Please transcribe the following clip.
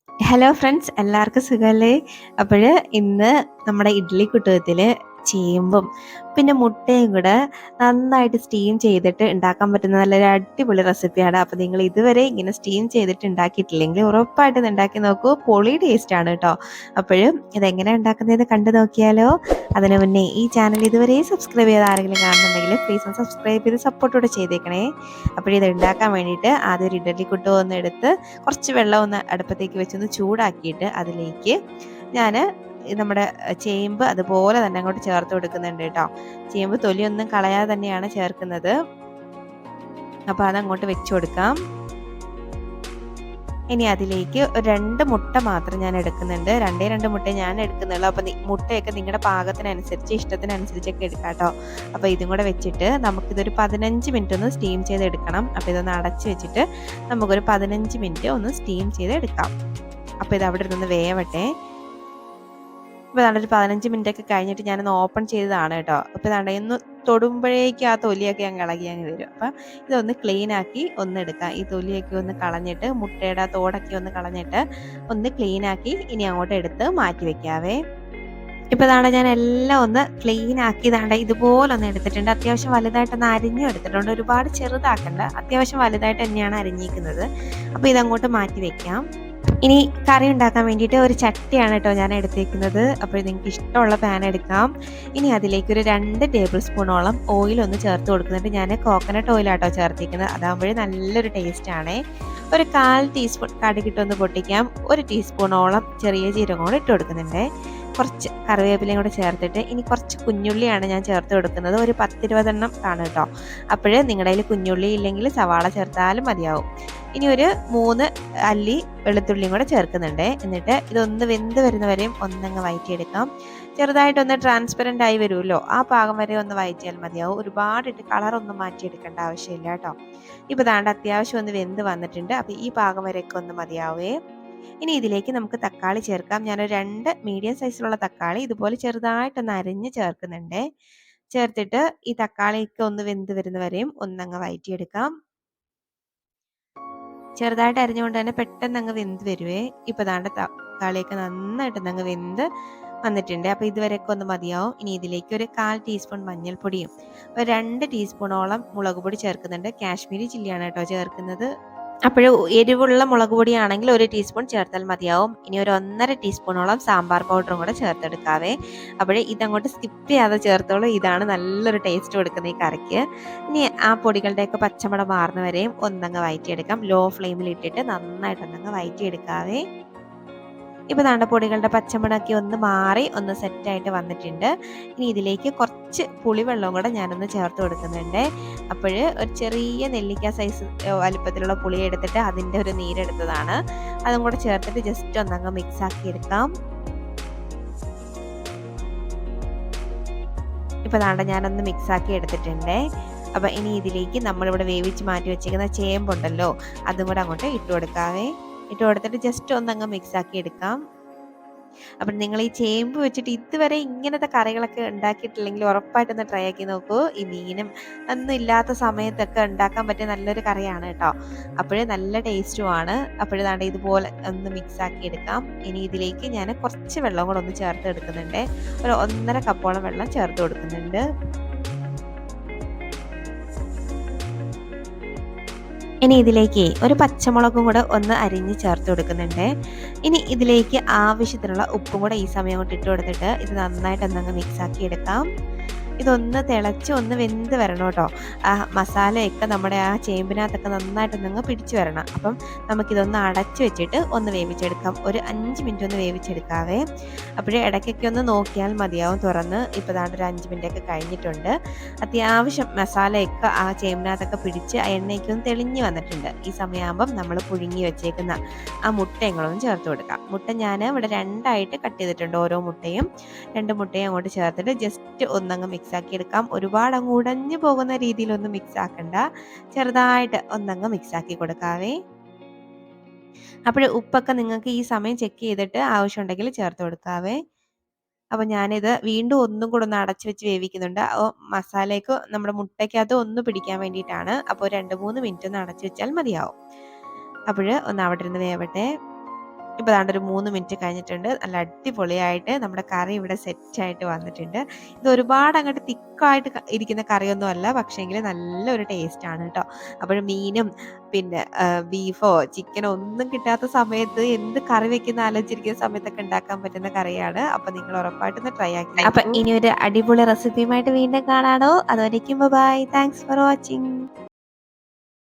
Hello friends, എല്ലാവർക്കും സുഖമല്ലേ? അപ്പോൾ ഇന്ന് നമ്മുടെ ഇഡ്ഡലി കുട്ടുകത്തിൽ ചേമ്പും പിന്നെ മുട്ടയും കൂടെ നന്നായിട്ട് സ്റ്റീം ചെയ്തിട്ട് ഉണ്ടാക്കാൻ പറ്റുന്ന നല്ലൊരു അടിപൊളി റെസിപ്പിയാണ്. അപ്പോൾ നിങ്ങൾ ഇതുവരെ ഇങ്ങനെ സ്റ്റീം ചെയ്തിട്ട് ഉണ്ടാക്കിയിട്ടില്ലെങ്കിൽ ഉറപ്പായിട്ടും ഉണ്ടാക്കി നോക്കൂ. പൊളി ടേസ്റ്റാണ് കേട്ടോ. അപ്പോഴും ഇതെങ്ങനെ ഉണ്ടാക്കുന്നതെന്ന് കണ്ടു നോക്കിയാലോ? അതിനു മുന്നേ ഈ ചാനൽ ഇതുവരെ സബ്സ്ക്രൈബ് ചെയ്ത് ആരെങ്കിലും കാണുന്നുണ്ടെങ്കിൽ പ്ലീസ് ഒന്ന് സബ്സ്ക്രൈബ് ചെയ്ത് സപ്പോർട്ടോടെ ചെയ്തേക്കണേ. ഇത് ഉണ്ടാക്കാൻ വേണ്ടിയിട്ട് ആദ്യം ഒരു ഇഡ്ഡലി കുട്ടു ഒന്ന് എടുത്ത് കുറച്ച് വെള്ളം ഒന്ന് അടുപ്പത്തേക്ക് വെച്ചൊന്ന് ചൂടാക്കിയിട്ട് അതിലേക്ക് ഞാൻ നമ്മുടെ ചേമ്പ് അതുപോലെ തന്നെ അങ്ങോട്ട് ചേർത്ത് കൊടുക്കുന്നുണ്ട് കേട്ടോ. ചേമ്പ് തൊലിയൊന്നും കളയാതെ തന്നെയാണ് ചേർക്കുന്നത്. അപ്പോൾ അതങ്ങോട്ട് വെച്ച് കൊടുക്കാം. ഇനി അതിലേക്ക് ഒരു 2 മുട്ട മാത്രം ഞാൻ എടുക്കുന്നുണ്ട്. രണ്ട് മുട്ട ഞാൻ എടുക്കുന്നുള്ളൂ. അപ്പോൾ മുട്ടയൊക്കെ നിങ്ങളുടെ പാകത്തിനനുസരിച്ച് ഇഷ്ടത്തിനനുസരിച്ചൊക്കെ എടുക്കാം കേട്ടോ. അപ്പോൾ ഇതും കൂടെ വെച്ചിട്ട് നമുക്കിതൊരു 15 മിനിറ്റ് ഒന്ന് സ്റ്റീം ചെയ്തെടുക്കണം. അപ്പോൾ ഇതൊന്ന് അടച്ച് വെച്ചിട്ട് നമുക്കൊരു 15 മിനിറ്റ് ഒന്ന് സ്റ്റീം ചെയ്തെടുക്കാം. അപ്പോൾ ഇത് അവിടെ ഇരുന്ന് വേവട്ടെ. ഇപ്പോൾ നല്ലൊരു 15 മിനിറ്റ് ഒക്കെ കഴിഞ്ഞിട്ട് ഞാനൊന്ന് ഓപ്പൺ ചെയ്തതാണ് കേട്ടോ. അപ്പോൾ ഒന്ന് തൊടുമ്പോഴേക്കും ആ തൊലിയൊക്കെ അങ്ങ് ഇളകി അങ്ങ് വരും. അപ്പം ഇതൊന്ന് ക്ലീൻ ആക്കി ഒന്ന് എടുക്കാം. ഈ തൊലിയൊക്കെ ഒന്ന് കളഞ്ഞിട്ട് മുട്ടയുടെ തോടൊക്കെ ഒന്ന് കളഞ്ഞിട്ട് ഒന്ന് ക്ലീൻ ആക്കി ഇനി അങ്ങോട്ട് എടുത്ത് മാറ്റി വെക്കാവേ. ഇപ്പോൾ ഞാൻ എല്ലാം ഒന്ന് ക്ലീൻ ആക്കി ഇതുപോലെ ഒന്ന് എടുത്തിട്ടുണ്ട്. അത്യാവശ്യം വലുതായിട്ടൊന്ന് അരിഞ്ഞും എടുത്തിട്ടുണ്ട്. ഒരുപാട് ചെറുതാക്കണ്ട, അത്യാവശ്യം വലുതായിട്ട് തന്നെയാണ് അരിഞ്ഞിരിക്കുന്നത്. അപ്പോൾ ഇതങ്ങോട്ട് മാറ്റി വെക്കാം. ഇനി കറി ഉണ്ടാക്കാൻ വേണ്ടിയിട്ട് ഒരു ചട്ടിയാണ് കേട്ടോ ഞാൻ എടുത്തേക്കുന്നത്. അപ്പോൾ നിങ്ങൾക്ക് ഇഷ്ടമുള്ള പാൻ എടുക്കാം. ഇനി അതിലേക്ക് ഒരു 2 ടേബിൾ സ്പൂണോളം ഓയിൽ ഒന്ന് ചേർത്ത് കൊടുക്കുന്നുണ്ട്. ഞാൻ കോക്കനട്ട് ഓയിലാട്ടോ ചേർത്തിരിക്കുന്നത്. അതാകുമ്പോഴേ നല്ലൊരു ടേസ്റ്റാണേ. ഒരു 1/4 ടീസ്പൂൺ കടുകിട്ടൊന്ന് പൊട്ടിക്കാം. 1 ടീസ്പൂണോളം ചെറിയ ജീരകം കൂടെ ഇട്ട് കൊടുക്കുന്നുണ്ട്. കുറച്ച് കറിവേപ്പിലയും കൂടെ ചേർത്തിട്ട് ഇനി കുറച്ച് കുഞ്ഞുള്ളിയാണ് ഞാൻ ചേർത്ത് കൊടുക്കുന്നത്. ഒരു 10-20 എണ്ണം കാണും കേട്ടോ. അപ്പോഴേ നിങ്ങളുടെ കയ്യിൽ കുഞ്ഞുള്ളി ഇല്ലെങ്കിൽ സവാള ചേർത്താലും മതിയാവും. ഇനി ഒരു 3 അല്ലി വെളുത്തുള്ളിയും കൂടെ ചേർക്കുന്നുണ്ട്. എന്നിട്ട് ഇതൊന്ന് വെന്ത് വരുന്നവരെയും ഒന്നങ്ങ് വഴറ്റിയെടുക്കാം. ചെറുതായിട്ടൊന്ന് ട്രാൻസ്പെറൻ്റ് ആയി വരുമല്ലോ, ആ പാകം വരെ ഒന്ന് വഴറ്റിയാൽ മതിയാവും. ഒരുപാടിട്ട് കളറൊന്നും മാറ്റിയെടുക്കേണ്ട ആവശ്യമില്ല കേട്ടോ. ഇപ്പോൾ അത്യാവശ്യം ഒന്ന് വെന്ത് വന്നിട്ടുണ്ട്. അപ്പോൾ ഈ പാകം വരെയൊക്കെ ഒന്ന് മതിയാവേ. ഇനി ഇതിലേക്ക് നമുക്ക് തക്കാളി ചേർക്കാം. ഞാനൊരു 2 മീഡിയം സൈസിലുള്ള തക്കാളി ഇതുപോലെ ചെറുതായിട്ടൊന്ന് അരിഞ്ഞ് ചേർക്കുന്നുണ്ട്. ചേർത്തിട്ട് ഈ തക്കാളിയൊക്കെ ഒന്ന് വെന്ത് വരുന്നവരെയും ഒന്നങ്ങ് വഴറ്റിയെടുക്കാം. ചെറുതായിട്ട് അരിഞ്ഞുകൊണ്ട് തന്നെ പെട്ടെന്ന് അങ്ങ് വെന്ത് വരുവേ. ഇപ്പോൾ തക്കാളിയൊക്കെ നന്നായിട്ടൊന്നങ്ങ് വെന്ത് വന്നിട്ടുണ്ട്. അപ്പോൾ ഇതുവരെയൊക്കെ ഒന്ന് മതിയാവും. ഇനി ഇതിലേക്ക് ഒരു 1/4 ടീസ്പൂൺ മഞ്ഞൾപ്പൊടിയും ഒരു 2 ടീസ്പൂണോളം മുളക് പൊടി ചേർക്കുന്നുണ്ട്. കാശ്മീരി ചില്ലിയാണ് കേട്ടോ ചേർക്കുന്നത്. അപ്പോൾ എരിവുള്ള മുളക് പൊടിയാണെങ്കിൽ 1 ടീസ്പൂൺ ചേർത്താൽ മതിയാവും. ഇനി ഒരു 1.5 ടീസ്പൂണോളം സാമ്പാർ പൗഡറും കൂടെ ചേർത്തെടുക്കാവേ. അപ്പോൾ ഇതങ്ങോട്ട് സ്കിപ്പ് ചെയ്യാതെ ചേർത്തോളൂ. ഇതാണ് നല്ലൊരു ടേസ്റ്റ് കൊടുക്കുന്ന ഈ കറിക്ക്. ഇനി ആ പൊടികളുടെയൊക്കെ പച്ചമണം മാറുന്നവരെയും ഒന്നങ്ങ് വഴറ്റിയെടുക്കാം. ലോ ഫ്ലെയിമിൽ ഇട്ടിട്ട് നന്നായിട്ടൊന്നങ്ങ് വഴറ്റിയെടുക്കാവേ. ഇപ്പോൾ പൊടികളുടെ പച്ചമണമൊക്കെ ഒന്ന് മാറി ഒന്ന് സെറ്റായിട്ട് വന്നിട്ടുണ്ട്. ഇനി ഇതിലേക്ക് കുറച്ച് പുളിവെള്ളവും കൂടെ ഞാനൊന്ന് ചേർത്ത് കൊടുക്കുന്നുണ്ട്. അപ്പോൾ ഒരു ചെറിയ നെല്ലിക്ക സൈസ് വലുപ്പത്തിലുള്ള പുളി എടുത്തിട്ട് അതിൻ്റെ ഒരു നീരെടുത്തതാണ്. അതും കൂടെ ചേർത്തിട്ട് ജസ്റ്റ് ഒന്നങ്ങ് മിക്സ് ആക്കി എടുക്കാം. ഇപ്പോൾ ഞാനൊന്ന് മിക്സ് ആക്കി എടുത്തിട്ടുണ്ട്. അപ്പോൾ ഇനി ഇതിലേക്ക് നമ്മളിവിടെ വേവിച്ച് മാറ്റി വെച്ചിരിക്കുന്ന ചേമ്പുണ്ടല്ലോ, അതും കൂടെ അങ്ങോട്ട് ഇട്ട് കൊടുക്കാവേ. ഇട്ട് കൊടുത്തിട്ട് ജസ്റ്റ് ഒന്നങ്ങ് മിക്സ് ആക്കി എടുക്കാം. അപ്പം നിങ്ങൾ ഈ ചേമ്പ് വെച്ചിട്ട് ഇതുവരെ ഇങ്ങനത്തെ കറികളൊക്കെ ഉണ്ടാക്കിയിട്ടില്ലെങ്കിൽ ഉറപ്പായിട്ടൊന്ന് ട്രൈ ആക്കി നോക്കൂ. ഈ മീനും ഒന്നും ഇല്ലാത്ത സമയത്തൊക്കെ ഉണ്ടാക്കാൻ പറ്റിയ നല്ലൊരു കറിയാണ് കേട്ടോ. അപ്പോഴേ നല്ല ടേസ്റ്റുമാണ്. അപ്പോഴേ ഇതുപോലെ ഒന്ന് മിക്സ് ആക്കി എടുക്കാം. ഇനി ഇതിലേക്ക് ഞാൻ കുറച്ച് വെള്ളം കൂടെ ഒന്ന് ചേർത്ത് എടുക്കുന്നുണ്ട്. ഒരു 1.5 കപ്പോളം വെള്ളം ചേർത്ത് കൊടുക്കുന്നുണ്ട്. ഇനി ഇതിലേക്ക് ഒരു പച്ചമുളകും കൂടെ ഒന്ന് അരിഞ്ഞ് ചേർത്ത് കൊടുക്കുന്നുണ്ട്. ഇനി ഇതിലേക്ക് ആവശ്യത്തിനുള്ള ഉപ്പും കൂടെ ഈ സമയം കൊണ്ട് ഇട്ട് കൊടുത്തിട്ട് ഇത് നന്നായിട്ട് ഒന്നങ്ങ് മിക്സ് ആക്കി എടുക്കാം. ഇതൊന്ന് തിളച്ച് ഒന്ന് വെന്ത് വരണം കേട്ടോ. ആ മസാലയൊക്കെ നമ്മുടെ ആ ചേമ്പിനകത്തൊക്കെ നന്നായിട്ടൊന്നങ്ങ് പിടിച്ചു വരണം. അപ്പം നമുക്കിതൊന്ന് അടച്ച് വെച്ചിട്ട് ഒന്ന് വേവിച്ചെടുക്കാം. ഒരു 5 മിനിറ്റ് ഒന്ന് വേവിച്ചെടുക്കാവേ. അപ്പോഴേ ഇടയ്ക്കൊക്കെ ഒന്ന് നോക്കിയാൽ മതിയാവും തുറന്ന്. ഇപ്പോൾ ഒരു 5 മിനിറ്റ് ഒക്കെ കഴിഞ്ഞിട്ടുണ്ട്. അത്യാവശ്യം മസാലയൊക്കെ ആ ചേമ്പിനകത്തൊക്കെ പിടിച്ച് ആ എണ്ണയൊക്കെ ഒന്ന് തെളിഞ്ഞ് വന്നിട്ടുണ്ട്. ഈ സമയമാകുമ്പം നമ്മൾ പുഴുങ്ങി വെച്ചേക്കുന്ന ആ മുട്ടയും കൂടെ ഒന്ന് ചേർത്ത് കൊടുക്കാം. മുട്ട ഞാൻ ഇവിടെ 2ആയിട്ട് കട്ട് ചെയ്തിട്ടുണ്ട്. ഓരോ മുട്ടയും 2 മുട്ടയും അങ്ങോട്ട് ചേർത്തിട്ട് ജസ്റ്റ് ഒന്നങ്ങ് മിക്സ് ആക്കി എടുക്കാം. ഒരുപാട് അങ്ങ് ഉടഞ്ഞു പോകുന്ന രീതിയിലൊന്നും മിക്സ് ആക്കണ്ട, ചെറുതായിട്ട് ഒന്നങ്ങ് മിക്സ് ആക്കി കൊടുക്കാവേ. അപ്പോൾ ഉപ്പൊക്കെ നിങ്ങൾക്ക് ഈ സമയം ചെക്ക് ചെയ്തിട്ട് ആവശ്യമുണ്ടെങ്കിൽ ചേർത്ത് കൊടുക്കാവേ. അപ്പോൾ ഞാനിത് വീണ്ടും ഒന്നും കൂടെ ഒന്ന് അടച്ചു വെച്ച് വേവിക്കുന്നുണ്ട്. മസാലയ്ക്ക് നമ്മുടെ മുട്ടയ്ക്കകത്ത് ഒന്ന് പിടിക്കാൻ വേണ്ടിയിട്ടാണ്. അപ്പോൾ 2-3 മിനിറ്റ് ഒന്ന് അടച്ചു വെച്ചാൽ മതിയാവും. അപ്പോൾ ഒന്ന് അവിടെ ഇരുന്ന് വേവട്ടെ. ഇപ്പോൾ ദാണ്ട് ഒരു 3 മിനിറ്റ് കഴിഞ്ഞിട്ടുണ്ട്. നല്ല അടിപൊളിയായിട്ട് നമ്മുടെ കറി ഇവിടെ സെറ്റായിട്ട് വന്നിട്ടുണ്ട്. ഇത് ഒരുപാട് അങ്ങോട്ട് തിക്കായിട്ട് ഇരിക്കുന്ന കറിയൊന്നും അല്ല, പക്ഷേങ്കിൽ നല്ലൊരു ടേസ്റ്റാണ് കേട്ടോ. അപ്പോൾ മീനും പിന്നെ ബീഫോ ചിക്കനോ ഒന്നും കിട്ടാത്ത സമയത്ത് എന്ത് കറി വെക്കുന്ന ആലോചിച്ചിരിക്കുന്ന സമയത്തൊക്കെ ഉണ്ടാക്കാൻ പറ്റുന്ന കറിയാണ്. അപ്പോൾ നിങ്ങൾ ഉറപ്പായിട്ടൊന്ന് ട്രൈ ആക്കി നോക്കൂ. അപ്പോൾ ഇനി ഒരു അടിപൊളി റെസിപ്പിയുമായിട്ട് വീണ്ടും കാണാണോ. അതുവരേക്കും ബൈ. Thanks for watching.